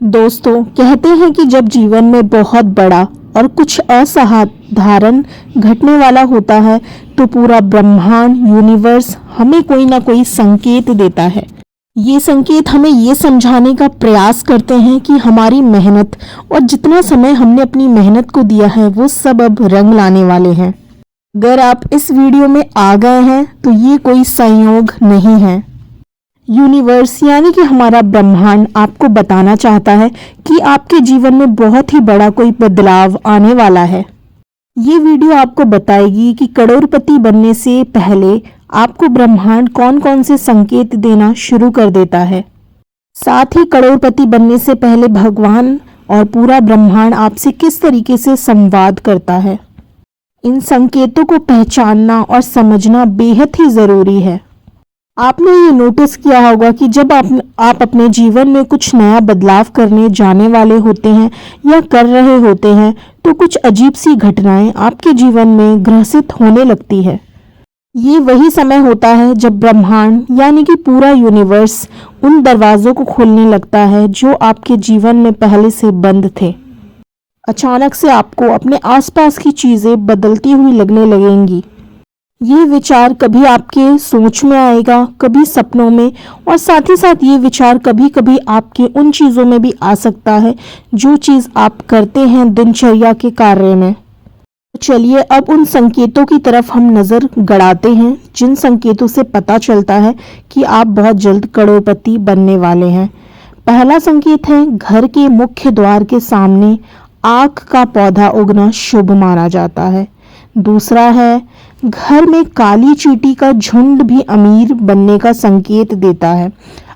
दोस्तों, कहते हैं कि जब जीवन में बहुत बड़ा और कुछ असाधारण घटने वाला होता है तो पूरा ब्रह्मांड यूनिवर्स हमें कोई ना कोई संकेत देता है। ये संकेत हमें ये समझाने का प्रयास करते हैं कि हमारी मेहनत और जितना समय हमने अपनी मेहनत को दिया है वो सब अब रंग लाने वाले हैं। अगर आप इस वीडियो में आ गए हैं तो ये कोई संयोग नहीं है। यूनिवर्स यानी कि हमारा ब्रह्मांड आपको बताना चाहता है कि आपके जीवन में बहुत ही बड़ा कोई बदलाव आने वाला है। ये वीडियो आपको बताएगी कि करोड़पति बनने से पहले आपको ब्रह्मांड कौन कौन से संकेत देना शुरू कर देता है। साथ ही करोड़पति बनने से पहले भगवान और पूरा ब्रह्मांड आपसे किस तरीके से संवाद करता है। इन संकेतों को पहचानना और समझना बेहद ही जरूरी है। आपने ये नोटिस किया होगा कि जब आप अपने जीवन में कुछ नया बदलाव करने जाने वाले होते हैं या कर रहे होते हैं तो कुछ अजीब सी घटनाएं आपके जीवन में ग्रसित होने लगती है। ये वही समय होता है जब ब्रह्मांड यानी कि पूरा यूनिवर्स उन दरवाजों को खोलने लगता है जो आपके जीवन में पहले से बंद थे। अचानक से आपको अपने आसपास की चीजें बदलती हुई लगने लगेंगी। ये विचार कभी आपके सोच में आएगा, कभी सपनों में, और साथ ही साथ ये विचार कभी कभी आपके उन चीज़ों में भी आ सकता है जो चीज़ आप करते हैं दिनचर्या के कार्य में। चलिए अब उन संकेतों की तरफ हम नज़र गड़ाते हैं जिन संकेतों से पता चलता है कि आप बहुत जल्द करोड़पति बनने वाले हैं। पहला संकेत है, घर के मुख्य द्वार के सामने आक का पौधा उगना शुभ माना जाता है। दूसरा है, घर में काली चींटी का झुंड भी अमीर बनने का संकेत देता है।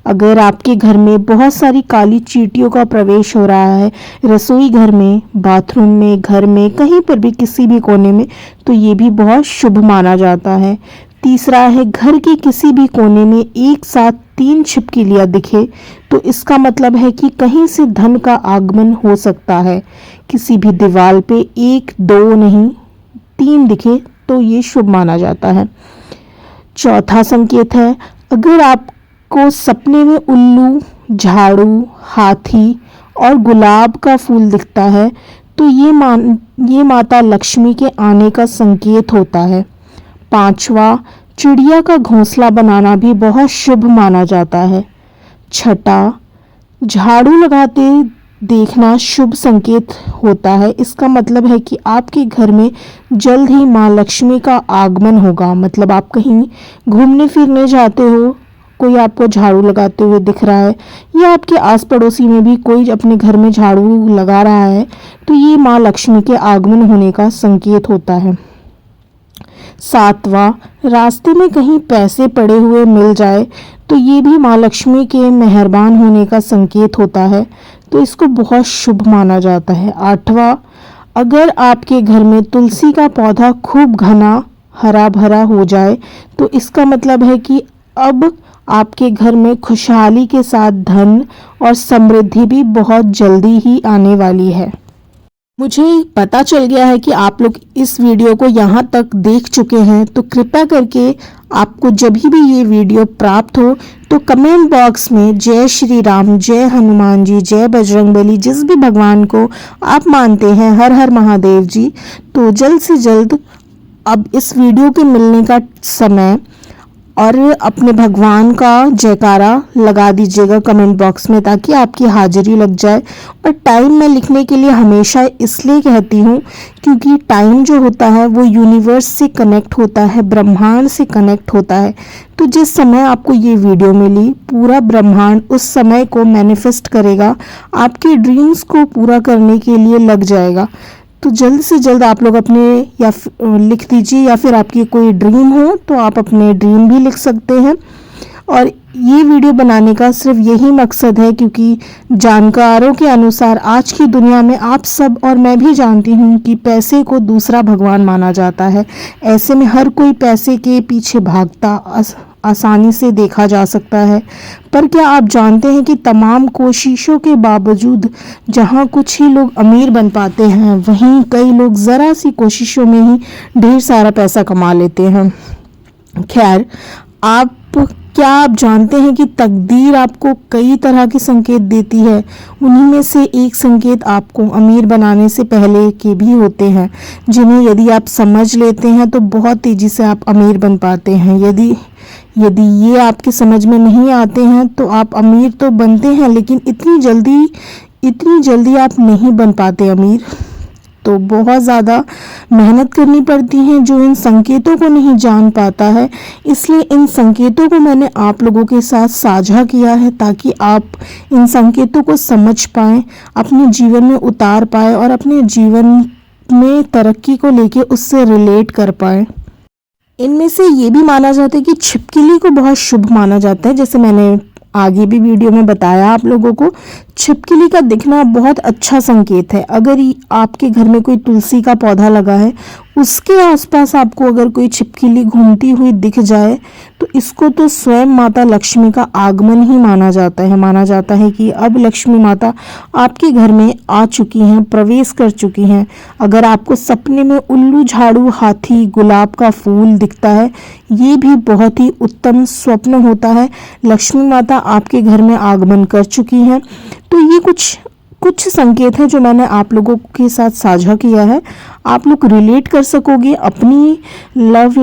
अगर आपके घर में बहुत सारी काली चींटियों का प्रवेश हो रहा है, रसोई घर में, बाथरूम में, घर में, कहीं पर भी किसी भी कोने में, तो ये भी बहुत शुभ माना जाता है। तीसरा है, घर के किसी भी कोने में एक साथ 3 छिपकलियां दिखे तो इसका मतलब है कि कहीं से धन का आगमन हो सकता है। किसी भी दीवार पे 1 2 नहीं 3 दिखे तो ये शुभ माना जाता है। चौथा संकेत है, अगर आपको सपने में उल्लू, झाड़ू, हाथी और गुलाब का फूल दिखता है तो ये माता लक्ष्मी के आने का संकेत होता है। पांचवा, चिड़िया का घोंसला बनाना भी बहुत शुभ माना जाता है। छठा, झाड़ू लगाते देखना शुभ संकेत होता है। इसका मतलब है कि आपके घर में जल्द ही माँ लक्ष्मी का आगमन होगा। मतलब आप कहीं घूमने फिरने जाते हो, कोई आपको झाड़ू लगाते हुए दिख रहा है या आपके आस पड़ोसी में भी कोई अपने घर में झाड़ू लगा रहा है तो ये माँ लक्ष्मी के आगमन होने का संकेत होता है। सातवां, रास्ते में कहीं पैसे पड़े हुए मिल जाए तो ये भी माँ लक्ष्मी के मेहरबान होने का संकेत होता है, तो इसको बहुत शुभ माना जाता है। आठवां, अगर आपके घर में तुलसी का पौधा खूब घना हरा भरा हो जाए तो इसका मतलब है कि अब आपके घर में खुशहाली के साथ धन और समृद्धि भी बहुत जल्दी ही आने वाली है। मुझे पता चल गया है कि आप लोग इस वीडियो को यहाँ तक देख चुके हैं, तो कृपया करके आपको जब भी ये वीडियो प्राप्त हो तो कमेंट बॉक्स में जय श्री राम, जय हनुमान जी, जय बजरंगबली, जिस भी भगवान को आप मानते हैं, हर हर महादेव जी, तो जल्द से जल्द अब इस वीडियो के मिलने का समय और अपने भगवान का जयकारा लगा दीजिएगा कमेंट बॉक्स में ताकि आपकी हाजिरी लग जाए। और टाइम मैं लिखने के लिए हमेशा इसलिए कहती हूँ क्योंकि टाइम जो होता है वो यूनिवर्स से कनेक्ट होता है, ब्रह्मांड से कनेक्ट होता है। तो जिस समय आपको ये वीडियो मिली, पूरा ब्रह्मांड उस समय को मैनिफेस्ट करेगा, आपके ड्रीम्स को पूरा करने के लिए लग जाएगा। तो जल्द से जल्द आप लोग अपने या लिख दीजिए, या फिर आपकी कोई ड्रीम हो तो आप अपने ड्रीम भी लिख सकते हैं। और ये वीडियो बनाने का सिर्फ यही मकसद है क्योंकि जानकारों के अनुसार आज की दुनिया में आप सब और मैं भी जानती हूँ कि पैसे को दूसरा भगवान माना जाता है। ऐसे में हर कोई पैसे के पीछे भागता आसानी से देखा जा सकता है। पर क्या आप जानते हैं कि तमाम कोशिशों के बावजूद जहां कुछ ही लोग अमीर बन पाते हैं वहीं कई लोग ज़रा सी कोशिशों में ही ढेर सारा पैसा कमा लेते हैं। खैर, आप क्या आप जानते हैं कि तकदीर आपको कई तरह के संकेत देती है? उन्हीं में से एक संकेत आपको अमीर बनाने से पहले के भी होते हैं, जिन्हें यदि आप समझ लेते हैं तो बहुत तेज़ी से आप अमीर बन पाते हैं। यदि यदि ये आपके समझ में नहीं आते हैं तो आप अमीर तो बनते हैं, लेकिन इतनी जल्दी आप नहीं बन पाते अमीर। तो बहुत ज़्यादा मेहनत करनी पड़ती है जो इन संकेतों को नहीं जान पाता है। इसलिए इन संकेतों को मैंने आप लोगों के साथ साझा किया है, ताकि आप इन संकेतों को समझ पाएँ, अपने जीवन में उतार पाएँ और अपने जीवन में तरक्की को लेके उससे रिलेट कर पाएँ। इनमें से ये भी माना जाता है कि छिपकली को बहुत शुभ माना जाता है। जैसे मैंने आगे भी वीडियो में बताया आप लोगों को, छिपकली का दिखना बहुत अच्छा संकेत है। अगर आपके घर में कोई तुलसी का पौधा लगा है, उसके आसपास आपको अगर कोई छिपकली घूमती हुई दिख जाए तो इसको तो स्वयं माता लक्ष्मी का आगमन ही माना जाता है। माना जाता है कि अब लक्ष्मी माता आपके घर में आ चुकी हैं, प्रवेश कर चुकी हैं। अगर आपको सपने में उल्लू, झाड़ू, हाथी, गुलाब का फूल दिखता है, ये भी बहुत ही उत्तम स्वप्न होता है। लक्ष्मी माता आपके घर में आगमन कर चुकी हैं। तो ये कुछ संकेत हैं जो मैंने आप लोगों के साथ साझा किया है। आप लोग रिलेट कर सकोगे अपनी लव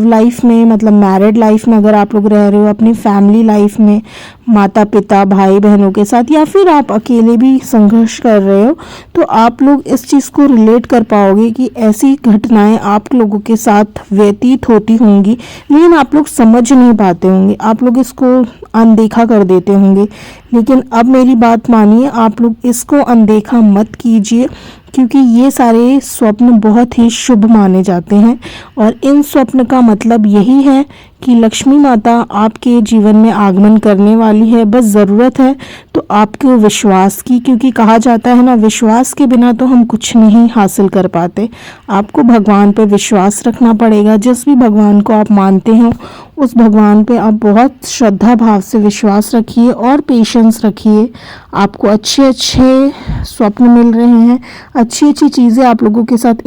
लाइफ में मतलब मैरिड लाइफ में, अगर आप लोग रह रहे हो अपनी फैमिली लाइफ में माता पिता भाई बहनों के साथ, या फिर आप अकेले भी संघर्ष कर रहे हो, तो आप लोग इस चीज़ को रिलेट कर पाओगे कि ऐसी घटनाएं आप लोगों के साथ व्यतीत होती होंगी, लेकिन आप लोग समझ नहीं पाते होंगे, आप लोग इसको अनदेखा कर देते होंगे। लेकिन अब मेरी बात मानिए, आप लोग इसको अनदेखा मत कीजिए, क्योंकि ये सारे स्वप्न बहुत ही शुभ माने जाते हैं। और इन स्वप्न का मतलब यही है कि लक्ष्मी माता आपके जीवन में आगमन करने वाली है। बस ज़रूरत है तो आपके विश्वास की, क्योंकि कहा जाता है ना, विश्वास के बिना तो हम कुछ नहीं हासिल कर पाते। आपको भगवान पे विश्वास रखना पड़ेगा। जिस भी भगवान को आप मानते हो उस भगवान पे आप बहुत श्रद्धा भाव से विश्वास रखिए और पेशेंस रखिए। आपको अच्छे अच्छे स्वप्न मिल रहे हैं, अच्छी अच्छी चीज़ें आप लोगों के साथ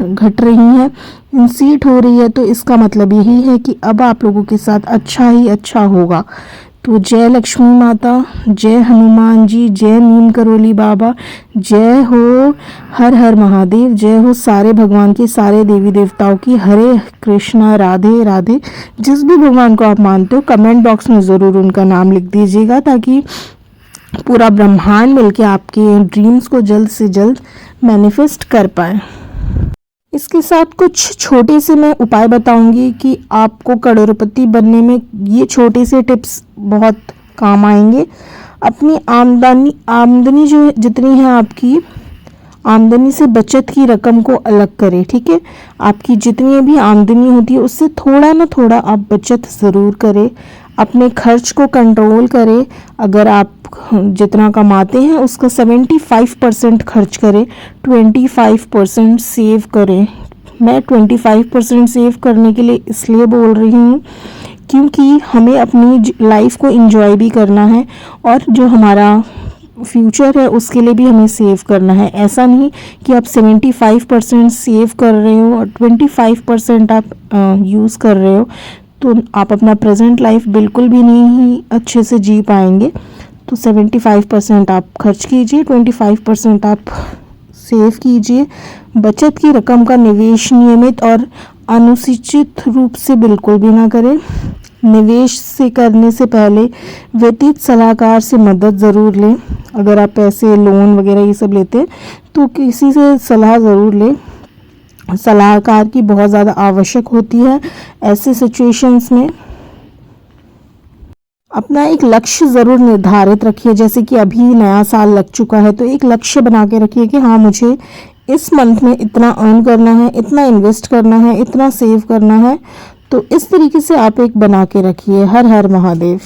घट रही हैं, इंसीट हो रही है, तो इसका मतलब यही है कि अब आप लोगों के साथ अच्छा ही अच्छा होगा। तो जय लक्ष्मी माता, जय हनुमान जी, जय नीम करोली बाबा, जय हो हर हर महादेव, जय हो सारे भगवान की, सारे देवी देवताओं की। हरे कृष्णा, राधे राधे। जिस भी भगवान को आप मानते हो कमेंट बॉक्स में ज़रूर उनका नाम लिख दीजिएगा, ताकि पूरा ब्रह्मांड मिलके आपके ड्रीम्स को जल्द से जल्द मैनिफेस्ट कर पाए। इसके साथ कुछ छोटे से मैं उपाय बताऊंगी कि आपको करोड़पति बनने में ये छोटे से टिप्स बहुत काम आएंगे। अपनी आमदनी जो जितनी है आपकी आमदनी से बचत की रकम को अलग करें, ठीक है। आपकी जितनी भी आमदनी होती है उससे थोड़ा ना थोड़ा आप बचत ज़रूर करें। अपने खर्च को कंट्रोल करें। अगर आप जितना कमाते हैं उसका 75% खर्च करें, 25% सेव करें। मैं 25% सेव करने के लिए इसलिए बोल रही हूँ क्योंकि हमें अपनी लाइफ को एंजॉय भी करना है और जो हमारा फ्यूचर है उसके लिए भी हमें सेव करना है। ऐसा नहीं कि आप 75% सेव कर रहे हो और 25% आप यूज़ कर रहे हो, तो आप अपना प्रेजेंट लाइफ बिल्कुल भी नहीं अच्छे से जी पाएंगे। तो 75% आप खर्च कीजिए, 25% आप सेव कीजिए। बचत की रकम का निवेश नियमित और अनुचित रूप से बिल्कुल भी ना करें। निवेश से करने से पहले वित्तीय सलाहकार से मदद ज़रूर लें। अगर आप पैसे, लोन वगैरह ये सब लेते हैं तो किसी से सलाह ज़रूर लें। सलाहकार की बहुत ज़्यादा आवश्यक होती है ऐसे सिचुएशंस में। अपना एक लक्ष्य ज़रूर निर्धारित रखिए। जैसे कि अभी नया साल लग चुका है तो एक लक्ष्य बना के रखिए कि हाँ, मुझे इस मंथ में इतना अर्न करना है, इतना इन्वेस्ट करना है, इतना सेव करना है। तो इस तरीके से आप एक बना के रखिए। हर हर महादेव।